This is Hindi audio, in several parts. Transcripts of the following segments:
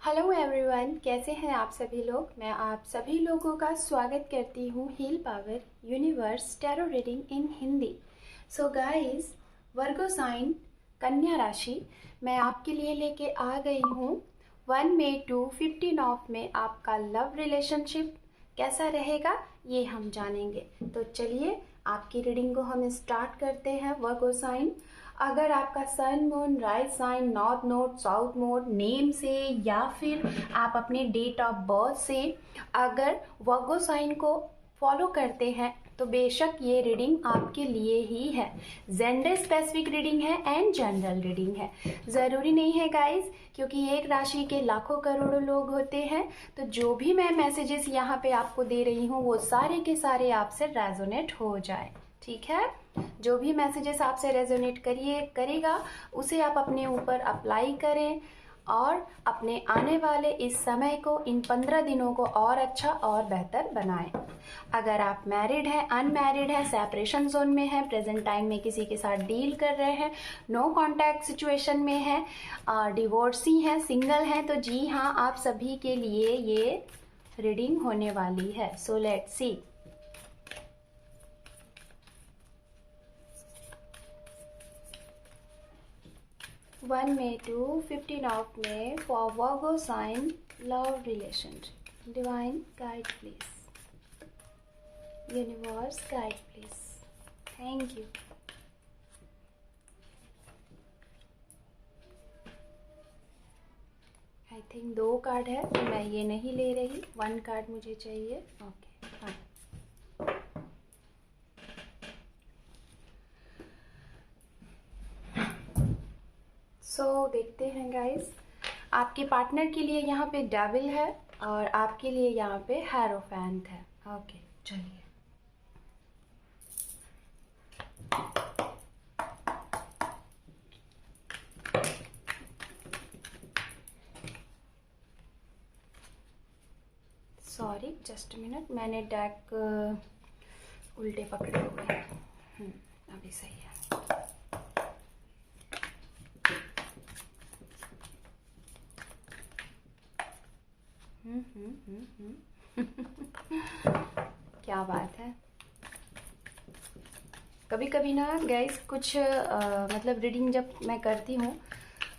हेलो एवरीवन, कैसे हैं आप सभी लोग। मैं आप सभी लोगों का स्वागत करती हूँ heal power universe tarot reading in Hindi. So guys, Virgo sign कन्या राशि मैं आपके लिए लेके आ गई हूँ 1 मई टू 15 ऑफ में आपका लव रिलेशनशिप कैसा रहेगा ये हम जानेंगे। तो चलिए आपकी रीडिंग को हम स्टार्ट करते हैं। वर्गो साइन, अगर आपका sun moon rise sign north node south node name से या फिर आप अपने डेट ऑफ बर्थ से अगर वर्गो साइन को फॉलो करते हैं तो बेशक ये रीडिंग आपके लिए ही है। जेंडर स्पेसिफिक रीडिंग है एंड जनरल रीडिंग है। ज़रूरी नहीं है गाइस, क्योंकि एक राशि के लाखों करोड़ों लोग होते हैं। तो जो भी मैं मैसेजेस यहाँ पे आपको दे रही हूँ वो सारे के सारे आपसे रेजोनेट हो जाए। ठीक है, जो भी मैसेजेस आपसे रेजोनेट करेगा उसे आप अपने ऊपर अप्लाई करें और अपने आने वाले इस समय को, इन 15 दिनों को और अच्छा और बेहतर बनाएं। अगर आप मैरिड हैं, अनमैरिड हैं, सेपरेशन जोन में हैं, प्रेजेंट टाइम में किसी के साथ डील कर रहे हैं, नो कॉन्टैक्ट सिचुएशन में हैं, डिवोर्सी हैं, सिंगल हैं, तो जी हाँ, आप सभी के लिए ये रीडिंग होने वाली है। So let's see. 1 May to 15 of May for Virgo sign love relationship. Divine guide please. Universe guide please. Thank you. I think 2 card है तो मैं ये नहीं ले रही, 1 कार्ड मुझे चाहिए। Okay fine. देखते हैं गाइस, आपके पार्टनर के लिए यहाँ पे डेविल है और आपके लिए यहाँ पे हेरोफेंट है। ओके चलिए। सॉरी, जस्ट अ मिनट, मैंने डेक उल्टे पकड़े हुए हैं। अभी सही है। क्या बात है। कभी कभी ना गाइस कुछ मतलब रीडिंग जब मैं करती हूँ,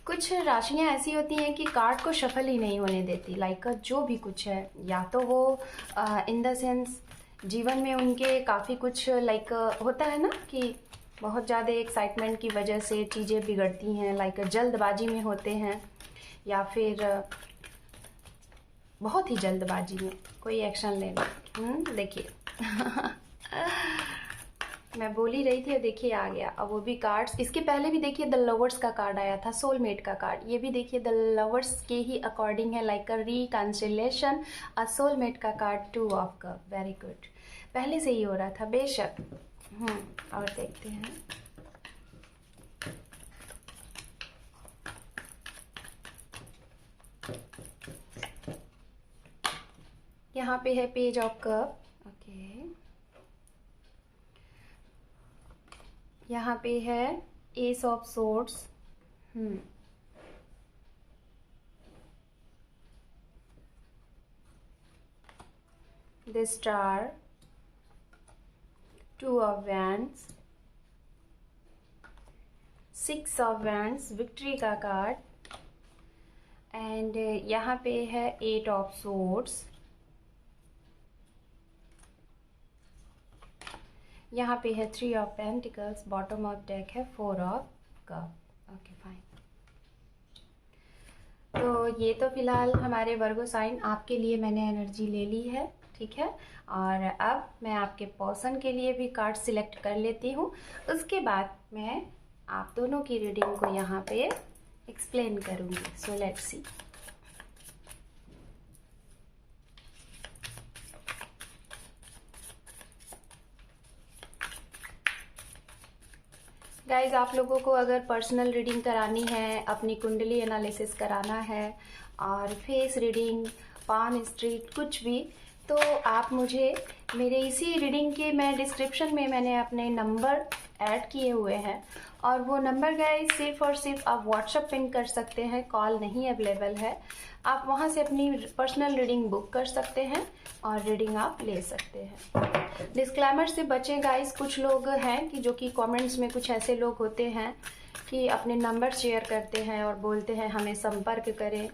कुछ राशियाँ ऐसी होती हैं कि कार्ड को शफल ही नहीं होने देती। लाइक जो भी कुछ है, या तो वो इन द सेंस जीवन में उनके काफ़ी कुछ लाइक होता है ना कि बहुत ज़्यादा एक्साइटमेंट की वजह से चीज़ें बिगड़ती हैं, लाइक जल्दबाजी में होते हैं, या फिर बहुत ही जल्दबाजी में कोई एक्शन लेना। देखिए मैं बोल ही रही थी और देखिए आ गया। अब वो भी कार्ड्स, इसके पहले भी देखिए द लवर्स का कार्ड आया था, सोलमेट का कार्ड। ये भी देखिए द लवर्स के ही अकॉर्डिंग है, like a reconciliation, a soulmate का card 2 of cups. Very good, पहले से ही हो रहा था बेशक। और देखते हैं यहाँ पे है पेज ऑफ कप। ओके, यहाँ पे है S of swords. The star, 2 of wands, 6 of wands, victory का कार्ड। एंड यहाँ पे है 8 ऑफ सोर्ड्स। यहाँ पे है 3 of pentacles. Bottom of deck है 4 ऑफ कप। Okay fine. तो ये तो फिलहाल हमारे वर्गो साइन आपके लिए मैंने एनर्जी ले ली है, ठीक है। और अब मैं आपके पर्सन के लिए भी कार्ड सिलेक्ट कर लेती हूँ। उसके बाद मैं आप दोनों की रीडिंग को यहाँ पे एक्सप्लेन करूँगी। So let's see. गाइज, आप लोगों को अगर पर्सनल रीडिंग करानी है, अपनी कुंडली एनालिसिस कराना है और फेस रीडिंग, पाम स्ट्रीट, कुछ भी, तो आप मुझे मेरे इसी रीडिंग के, मैं डिस्क्रिप्शन में मैंने अपने नंबर ऐड किए हुए हैं, और वो नंबर गाइस सिर्फ और सिर्फ आप व्हाट्सएप पिंग कर सकते हैं, कॉल नहीं अवेलेबल है। आप वहाँ से अपनी पर्सनल रीडिंग बुक कर सकते हैं और रीडिंग आप ले सकते हैं। डिस्क्लेमर से बचें गाइस, कुछ लोग हैं कि जो कि कमेंट्स में कुछ ऐसे लोग होते हैं कि अपने नंबर शेयर करते हैं और बोलते हैं हमें संपर्क करें,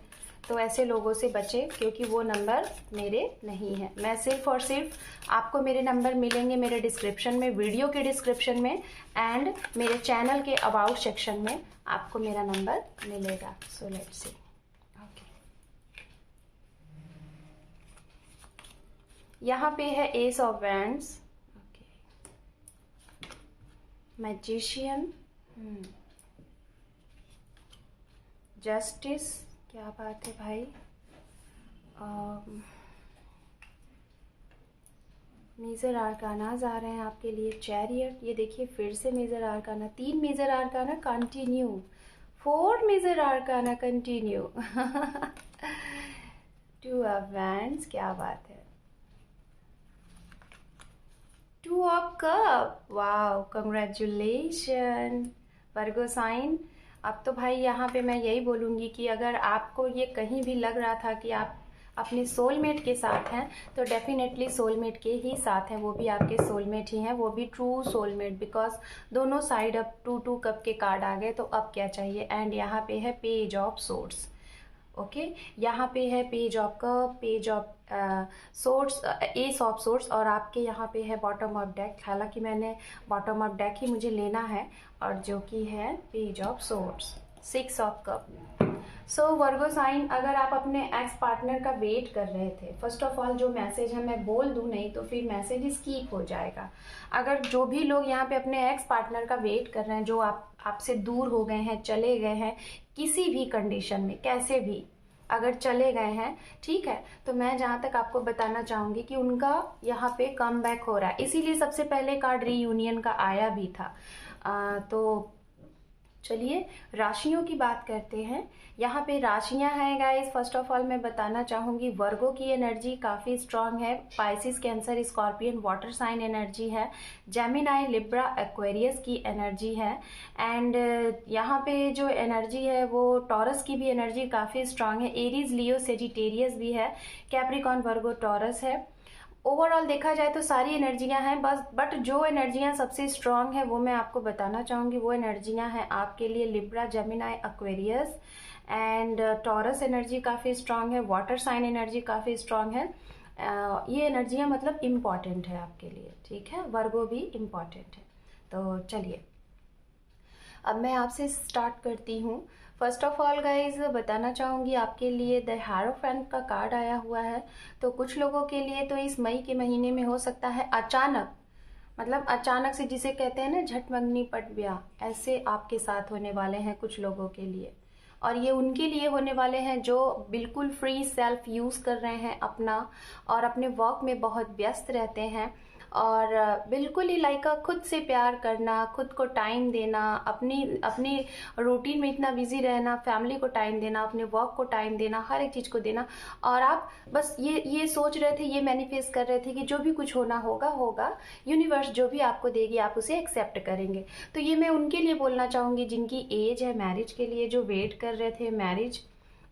तो ऐसे लोगों से बचें क्योंकि वो नंबर मेरे नहीं है। मैं सिर्फ और सिर्फ आपको मेरे नंबर मिलेंगे मेरे डिस्क्रिप्शन में, वीडियो के डिस्क्रिप्शन में एंड मेरे चैनल के अबाउट सेक्शन में आपको मेरा नंबर मिलेगा। So let's see. ओके, यहाँ पे है S of wands, magician, justice, क्या बात है भाई। मेजर आर्कानाज आ रहे हैं आपके लिए। चैरियट, ये देखिए फिर से major arcana, 3 major arcana continue, 4 major arcana continue. 2 of wands, क्या बात है। 2 of cup, wow, congratulation Virgo sign. अब तो भाई यहाँ पे मैं यही बोलूँगी कि अगर आपको ये कहीं भी लग रहा था कि आप अपने सोलमेट के साथ हैं, तो डेफिनेटली सोलमेट के ही साथ हैं, वो भी आपके सोलमेट ही हैं, वो भी ट्रू सोलमेट, बिकॉज दोनों साइड अब 2 कप के कार्ड आ गए, तो अब क्या चाहिए। एंड यहाँ पे है पेज ऑफ सोर्ड्स, ओके, यहाँ पे है page of cup, page of swords, S of swords, और आपके यहाँ पे है बॉटम ऑफ डेक। हालांकि मैंने बॉटम ऑफ डेक ही मुझे लेना है, और जो कि है page of swords, 6 of cup. So Virgo sign, अगर आप अपने एक्स पार्टनर का वेट कर रहे थे, फर्स्ट ऑफ ऑल जो मैसेज है मैं बोल दूं नहीं तो फिर मैसेज स्कीप हो जाएगा। अगर जो भी लोग यहाँ पे अपने एक्स पार्टनर का वेट कर रहे हैं, जो आपसे दूर हो गए हैं, चले गए हैं किसी भी कंडीशन में, कैसे भी अगर चले गए हैं, ठीक है, तो मैं जहाँ तक आपको बताना चाहूँगी कि उनका यहाँ पे कम बैक हो रहा है। इसीलिए सबसे पहले कार्ड रीयूनियन का आया भी था। तो चलिए राशियों की बात करते हैं। यहाँ पे राशियाँ हैं गाइस। फर्स्ट ऑफ ऑल मैं बताना चाहूँगी वर्गो की एनर्जी काफ़ी स्ट्रांग है, Pisces, Cancer, Scorpion, water sign energy है, जेमिनाई, लिब्रा, एक्वेरियस की एनर्जी है। एंड यहाँ पे जो एनर्जी है वो टॉरस की भी एनर्जी काफ़ी स्ट्रांग है, एरीज, लियो, सेजिटेरियस भी है, कैप्रिकॉन, वर्गो, टॉरस है। ओवरऑल देखा जाए तो सारी एनर्जियां हैं, बट जो एनर्जियां सबसे स्ट्रांग है वो मैं आपको बताना चाहूँगी। वो एनर्जियां हैं आपके लिए Libra, Gemini, Aquarius and taurus energy काफ़ी स्ट्रांग है, वाटर साइन एनर्जी काफ़ी स्ट्रांग है। ये एनर्जियां मतलब इम्पॉर्टेंट है आपके लिए, ठीक है, वर्गो भी इम्पॉर्टेंट है। तो चलिए अब मैं आपसे स्टार्ट करती हूँ। फर्स्ट ऑफ ऑल गाइज बताना चाहूँगी आपके लिए द हायरोफेंट का कार्ड आया हुआ है। तो कुछ लोगों के लिए तो इस मई के महीने में हो सकता है अचानक, मतलब अचानक से जिसे कहते हैं ना झटमंगनी पट ब्याह, ऐसे आपके साथ होने वाले हैं कुछ लोगों के लिए। और ये उनके लिए होने वाले हैं जो बिल्कुल फ्री सेल्फ यूज़ कर रहे हैं अपना, और अपने वर्क में बहुत व्यस्त रहते हैं, और बिल्कुल ही लाइक खुद से प्यार करना, खुद को टाइम देना, अपनी रूटीन में इतना बिजी रहना, फैमिली को टाइम देना, अपने वर्क को टाइम देना, हर एक चीज़ को देना। और आप बस ये सोच रहे थे, ये मैनिफेस्ट कर रहे थे कि जो भी कुछ होना होगा होगा, यूनिवर्स जो भी आपको देगी आप उसे एक्सेप्ट करेंगे। तो ये मैं उनके लिए बोलना चाहूँगी जिनकी एज है मैरिज के लिए, जो वेट कर रहे थे मैरिज।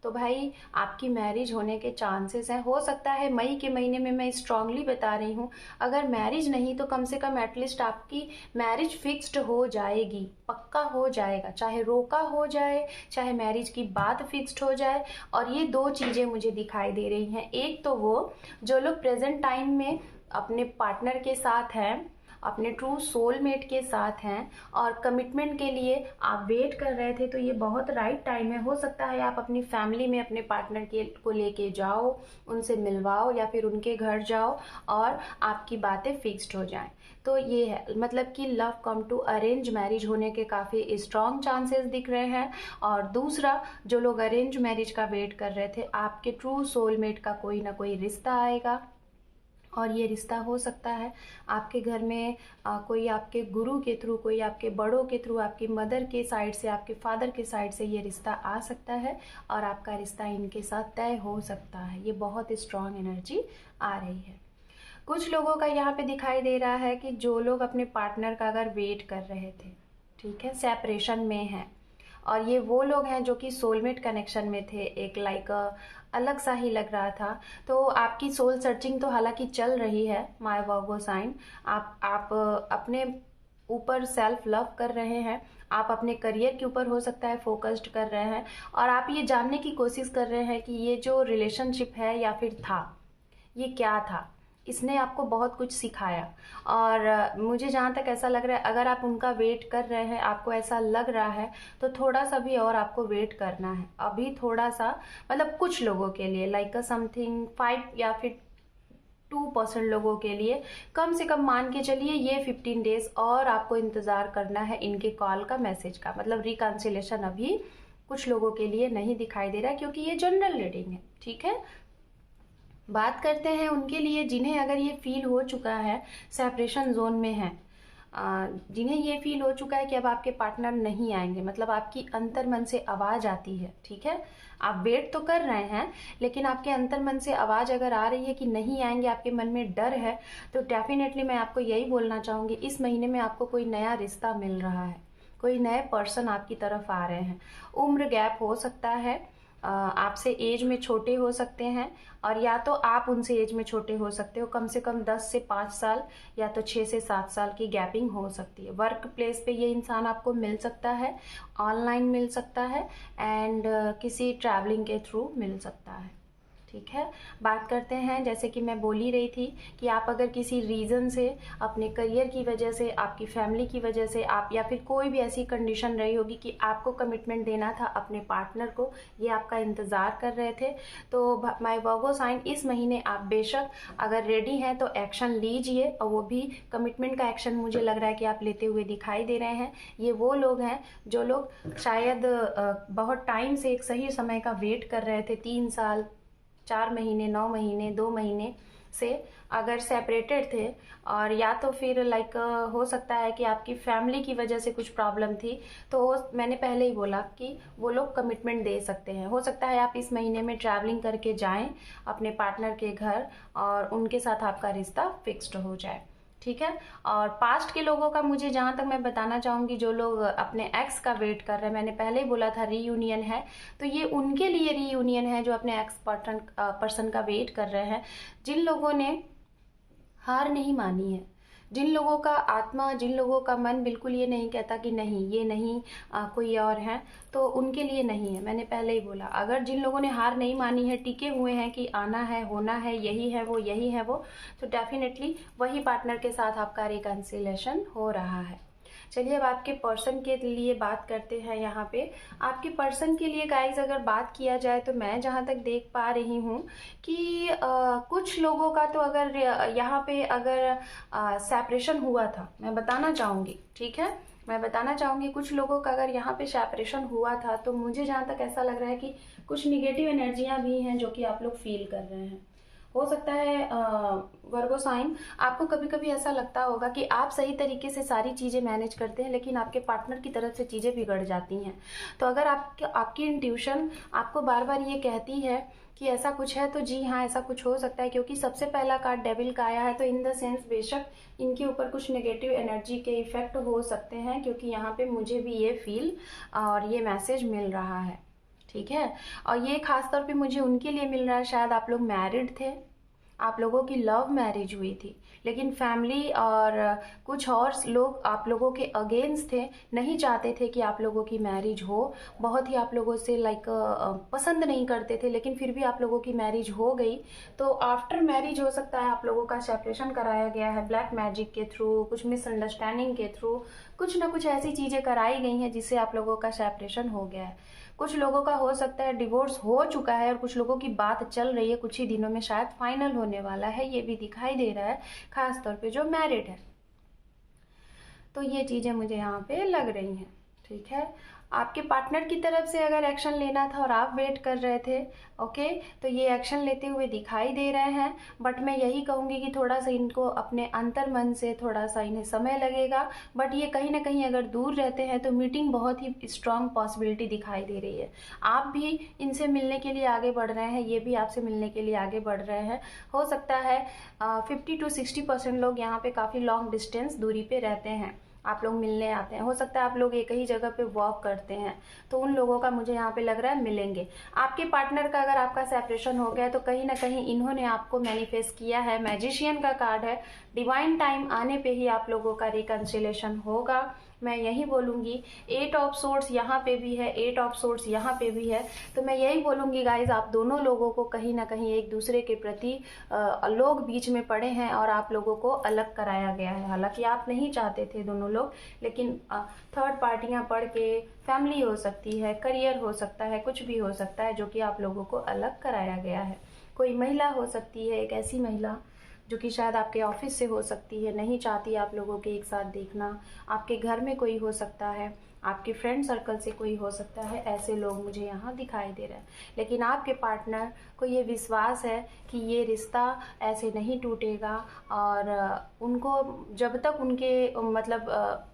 तो भाई आपकी मैरिज होने के चांसेस हैं। हो सकता है मई के महीने में, मैं स्ट्रांगली बता रही हूँ, अगर मैरिज नहीं तो कम से कम एटलीस्ट आपकी मैरिज फिक्स्ड हो जाएगी, पक्का हो जाएगा, चाहे रोका हो जाए, चाहे मैरिज की बात फिक्स्ड हो जाए। और ये 2 चीज़ें मुझे दिखाई दे रही हैं। एक तो वो जो लोग प्रेजेंट टाइम में अपने पार्टनर के साथ हैं, अपने ट्रू सोलमेट के साथ हैं, और कमिटमेंट के लिए आप वेट कर रहे थे, तो ये बहुत राइट टाइम है। हो सकता है आप अपनी फैमिली में अपने पार्टनर को लेके जाओ, उनसे मिलवाओ, या फिर उनके घर जाओ और आपकी बातें फिक्स्ड हो जाएं। तो ये है मतलब कि love come to arrange marriage होने के काफ़ी स्ट्रॉन्ग चांसेस दिख रहे हैं। और दूसरा, जो लोग अरेंज मैरिज का वेट कर रहे थे, आपके ट्रू सोलमेट का कोई ना कोई रिश्ता आएगा, और ये रिश्ता हो सकता है आपके घर में कोई आपके गुरु के थ्रू, कोई आपके बड़ों के थ्रू, आपकी मदर के साइड से, आपके फादर के साइड से ये रिश्ता आ सकता है, और आपका रिश्ता इनके साथ तय हो सकता है। ये बहुत स्ट्रॉन्ग एनर्जी आ रही है। कुछ लोगों का यहाँ पे दिखाई दे रहा है कि जो लोग अपने पार्टनर का अगर वेट कर रहे थे, ठीक है, सेपरेशन में है। और ये वो लोग हैं जो कि सोलमेट कनेक्शन में थे, एक लाइक अलग सा ही लग रहा था। तो आपकी सोल सर्चिंग तो हालांकि चल रही है माय वर्गो साइन। आप अपने ऊपर सेल्फ लव कर रहे हैं, आप अपने करियर के ऊपर हो सकता है फोकस्ड कर रहे हैं, और आप ये जानने की कोशिश कर रहे हैं कि ये जो रिलेशनशिप है या फिर था, ये क्या था, इसने आपको बहुत कुछ सिखाया। और मुझे जहाँ तक ऐसा लग रहा है, अगर आप उनका वेट कर रहे हैं, आपको ऐसा लग रहा है, तो थोड़ा सा भी और आपको वेट करना है अभी, थोड़ा सा। मतलब कुछ लोगों के लिए लाइक समथिंग 5 या फिर 2% लोगों के लिए कम से कम मान के चलिए ये 15 डेज और आपको इंतज़ार करना है इनके कॉल का, मैसेज का। मतलब रिकन्सिलेशन अभी कुछ लोगों के लिए नहीं दिखाई दे रहा है, क्योंकि ये जनरल रीडिंग है। ठीक है, बात करते हैं उनके लिए जिन्हें अगर ये फील हो चुका है, सेपरेशन जोन में है, जिन्हें ये फील हो चुका है कि अब आपके पार्टनर नहीं आएंगे। मतलब आपकी अंतर मन से आवाज़ आती है, ठीक है, आप वेट तो कर रहे हैं, लेकिन आपके अंतर मन से आवाज़ अगर आ रही है कि नहीं आएंगे, आपके मन में डर है, तो डेफिनेटली मैं आपको यही बोलना चाहूँगी, इस महीने में आपको कोई नया रिश्ता मिल रहा है, कोई नए पर्सन आपकी तरफ आ रहे हैं। उम्र गैप हो सकता है, आपसे एज में छोटे हो सकते हैं, और या तो आप उनसे एज में छोटे हो सकते हो। कम से कम 10 से 5 साल या तो 6 से 7 साल की गैपिंग हो सकती है। वर्क प्लेस पे ये इंसान आपको मिल सकता है, ऑनलाइन मिल सकता है, एंड किसी ट्रैवलिंग के थ्रू मिल सकता है। ठीक है, बात करते हैं, जैसे कि मैं बोल ही रही थी कि आप अगर किसी रीज़न से, अपने करियर की वजह से, आपकी फैमिली की वजह से, आप या फिर कोई भी ऐसी कंडीशन रही होगी कि आपको कमिटमेंट देना था अपने पार्टनर को, ये आपका इंतज़ार कर रहे थे, तो माय वर्गो साइन इस महीने आप बेशक अगर रेडी हैं तो एक्शन लीजिए। और वो भी कमिटमेंट का एक्शन मुझे लग रहा है कि आप लेते हुए दिखाई दे रहे हैं। ये वो लोग हैं जो लोग शायद बहुत टाइम से एक सही समय का वेट कर रहे थे, 3 साल, 4 महीने, 9 महीने, 2 महीने से अगर सेपरेटेड थे, और या तो फिर लाइक हो सकता है कि आपकी फैमिली की वजह से कुछ प्रॉब्लम थी, तो मैंने पहले ही बोला कि वो लोग कमिटमेंट दे सकते हैं। हो सकता है आप इस महीने में ट्रैवलिंग करके जाएं अपने पार्टनर के घर, और उनके साथ आपका रिश्ता फिक्स्ड हो जाए। ठीक है, और पास्ट के लोगों का मुझे जहाँ तक मैं बताना चाहूँगी, जो लोग अपने एक्स का वेट कर रहे हैं, मैंने पहले ही बोला था रीयूनियन है, तो ये उनके लिए रीयूनियन है जो अपने एक्स पर्सन का वेट कर रहे हैं। जिन लोगों ने हार नहीं मानी है, जिन लोगों का आत्मा, जिन लोगों का मन बिल्कुल ये नहीं कहता कि नहीं ये नहीं, कोई और है, तो उनके लिए नहीं है। मैंने पहले ही बोला, अगर जिन लोगों ने हार नहीं मानी है, टिके हुए हैं कि आना है, होना है, यही है वो, यही है वो, तो डेफिनेटली वही पार्टनर के साथ आपका रिकन्सिलेशन हो रहा है। चलिए अब आपके पर्सन के लिए बात करते हैं। यहाँ पे आपके पर्सन के लिए गाइज अगर बात किया जाए, तो मैं जहाँ तक देख पा रही हूँ कि कुछ लोगों का तो अगर यहाँ पे अगर सेपरेशन हुआ था, मैं बताना चाहूँगी, ठीक है, मैं बताना चाहूँगी कुछ लोगों का अगर यहाँ पे सेपरेशन हुआ था, तो मुझे जहाँ तक ऐसा लग रहा है कि कुछ निगेटिव एनर्जियाँ भी हैं जो कि आप लोग फील कर रहे हैं। हो सकता है वर्गो साइन, आपको कभी कभी ऐसा लगता होगा कि आप सही तरीके से सारी चीज़ें मैनेज करते हैं, लेकिन आपके पार्टनर की तरफ से चीज़ें बिगड़ जाती हैं। तो अगर आपकी इंट्यूशन आपको बार बार ये कहती है कि ऐसा कुछ है, तो जी हाँ, ऐसा कुछ हो सकता है, क्योंकि सबसे पहला कार्ड डेविल का आया है। तो इन द सेंस बेशक इनके ऊपर कुछ नेगेटिव एनर्जी के इफेक्ट हो सकते हैं, क्योंकि यहाँ पे मुझे भी ये फील और ये मैसेज मिल रहा है। ठीक है, और ये खास तौर पे मुझे उनके लिए मिल रहा है, शायद आप लोग मैरिड थे, आप लोगों की लव मैरिज हुई थी, लेकिन फैमिली और कुछ और लोग आप लोगों के अगेंस्ट थे, नहीं चाहते थे कि आप लोगों की मैरिज हो, बहुत ही आप लोगों से लाइक पसंद नहीं करते थे, लेकिन फिर भी आप लोगों की मैरिज हो गई। तो आफ्टर मैरिज हो सकता है आप लोगों का सेपरेशन कराया गया है ब्लैक मैजिक के थ्रू, कुछ मिसअंडरस्टैंडिंग के थ्रू, कुछ ना कुछ ऐसी चीज़ें कराई गई हैं जिससे आप लोगों का सेपरेशन हो गया है। कुछ लोगों का हो सकता है डिवोर्स हो चुका है, और कुछ लोगों की बात चल रही है, कुछ ही दिनों में शायद फाइनल होने वाला है, ये भी दिखाई दे रहा है, खास तौर पे जो मैरिड है। तो ये चीज़ें मुझे यहाँ पे लग रही हैं। ठीक है, आपके पार्टनर की तरफ से अगर एक्शन लेना था और आप वेट कर रहे थे, ओके, तो ये एक्शन लेते हुए दिखाई दे रहे हैं। बट मैं यही कहूँगी कि थोड़ा सा इनको अपने अंतर मन से थोड़ा सा इन्हें समय लगेगा, बट ये कहीं ना कहीं अगर दूर रहते हैं तो मीटिंग बहुत ही स्ट्रांग पॉसिबिलिटी दिखाई दे रही है। आप भी इनसे मिलने के लिए आगे बढ़ रहे हैं, ये भी आपसे मिलने के लिए आगे बढ़ रहे हैं। हो सकता है 50 to 60% लोग यहाँ पे काफ़ी लॉन्ग डिस्टेंस दूरी पे रहते हैं। आप लोग मिलने आते हैं, हो सकता है आप लोग एक ही जगह पे वर्क करते हैं, तो उन लोगों का मुझे यहाँ पे लग रहा है मिलेंगे। आपके पार्टनर का अगर आपका सेपरेशन हो गया है तो कहीं ना कहीं इन्होंने आपको मैनिफेस्ट किया है। मैजिशियन का कार्ड है, डिवाइन टाइम आने पे ही आप लोगों का रिकंसिलेशन होगा, मैं यही बोलूँगी। 8 ऑफ सोर्ड्स यहाँ पे भी है, 8 ऑफ सोर्ड्स यहाँ पे भी है, तो मैं यही बोलूँगी गाइज, आप दोनों लोगों को कहीं ना कहीं एक दूसरे के प्रति लोग बीच में पड़े हैं और आप लोगों को अलग कराया गया है। हालांकि आप नहीं चाहते थे दोनों लोग, लेकिन थर्ड पार्टियां पढ़ के, फैमिली हो सकती है, करियर हो सकता है, कुछ भी हो सकता है जो कि आप लोगों को अलग कराया गया है। कोई महिला हो सकती है, एक ऐसी महिला जो कि शायद आपके ऑफिस से हो सकती है, नहीं चाहती आप लोगों के एक साथ देखना। आपके घर में कोई हो सकता है, आपके फ्रेंड सर्कल से कोई हो सकता है, ऐसे लोग मुझे यहाँ दिखाई दे रहे हैं। लेकिन आपके पार्टनर को ये विश्वास है कि ये रिश्ता ऐसे नहीं टूटेगा, और उनको जब तक उनके मतलब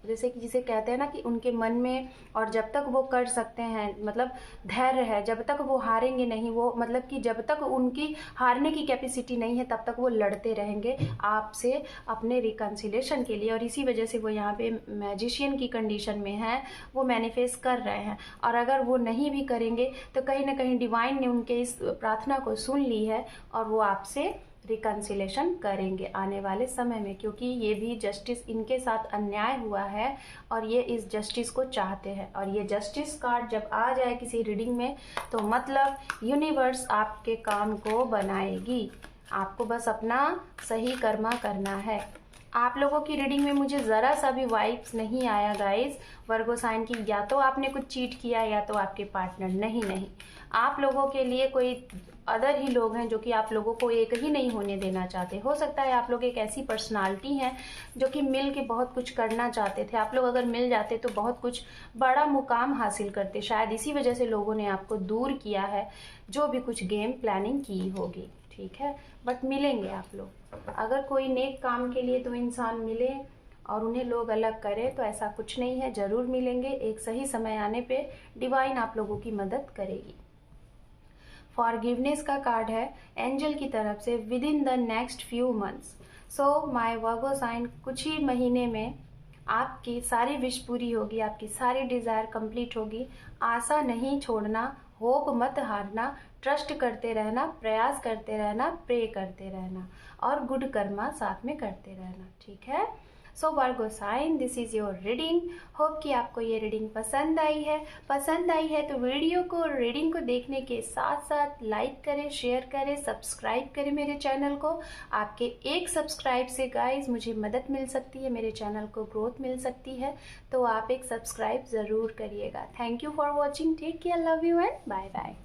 जैसे कि जिसे कहते हैं ना कि उनके मन में, और जब तक वो कर सकते हैं, मतलब धैर्य है, जब तक वो हारेंगे नहीं, वो मतलब कि जब तक उनकी हारने की कैपेसिटी नहीं है तब तक वो लड़ते रहेंगे आपसे अपने रिकंसिलेशन के लिए। और इसी वजह से वो यहाँ पे मैजिशियन की कंडीशन में है, वो मैनिफेस्ट कर रहे हैं। और अगर वो नहीं भी करेंगे तो कहीं ना कहीं डिवाइन ने उनके इस प्रार्थना को सुन ली है और वो आपसे रिकंसिलेशन करेंगे आने वाले समय में, क्योंकि ये भी जस्टिस, इनके साथ अन्याय हुआ है और ये इस जस्टिस को चाहते हैं। और ये जस्टिस कार्ड जब आ जाए किसी रीडिंग में तो मतलब यूनिवर्स आपके काम को बनाएगी, आपको बस अपना सही कर्मा करना है। आप लोगों की रीडिंग में मुझे ज़रा सा भी वाइब्स नहीं आया गाइस वर्गो साइन की, या तो आपने कुछ चीट किया या तो आपके पार्टनर, नहीं, आप लोगों के लिए कोई अदर ही लोग हैं जो कि आप लोगों को एक ही नहीं होने देना चाहते। हो सकता है आप लोग एक ऐसी पर्सनालिटी हैं जो कि मिल के बहुत कुछ करना चाहते थे, आप लोग अगर मिल जाते तो बहुत कुछ बड़ा मुकाम हासिल करते, शायद इसी वजह से लोगों ने आपको दूर किया है, जो भी कुछ गेम प्लानिंग की होगी, ठीक है। बट मिलेंगे आप लोग, अगर कोई नेक काम के लिए तो इंसान मिले और उन्हें लोग अलग करें तो ऐसा कुछ नहीं है, जरूर मिलेंगे। एक सही समय आने पे डिवाइन आप लोगों की मदद करेगी। फॉरगिवनेस का कार्ड है एंजल की तरफ से, within the next few months. So my Virgo sign, कुछ ही महीने में आपकी सारी विश पूरी होगी, आपकी सारी डिज़ायर कंप्लीट होगी। आशा नहीं छोड़ना, होप मत हारना, ट्रस्ट करते रहना, प्रयास करते रहना, प्रे करते रहना और गुड कर्मा साथ में करते रहना, ठीक है। So Virgo sign, this is your reading. Hope कि आपको ये रीडिंग पसंद आई है। पसंद आई है तो वीडियो को, रीडिंग को देखने के साथ साथ लाइक करें, शेयर करें, सब्सक्राइब करें मेरे चैनल को। आपके एक सब्सक्राइब से गाइज मुझे मदद मिल सकती है, मेरे चैनल को ग्रोथ मिल सकती है, तो आप एक सब्सक्राइब ज़रूर करिएगा। Thank you for watching, take care, love you and bye bye.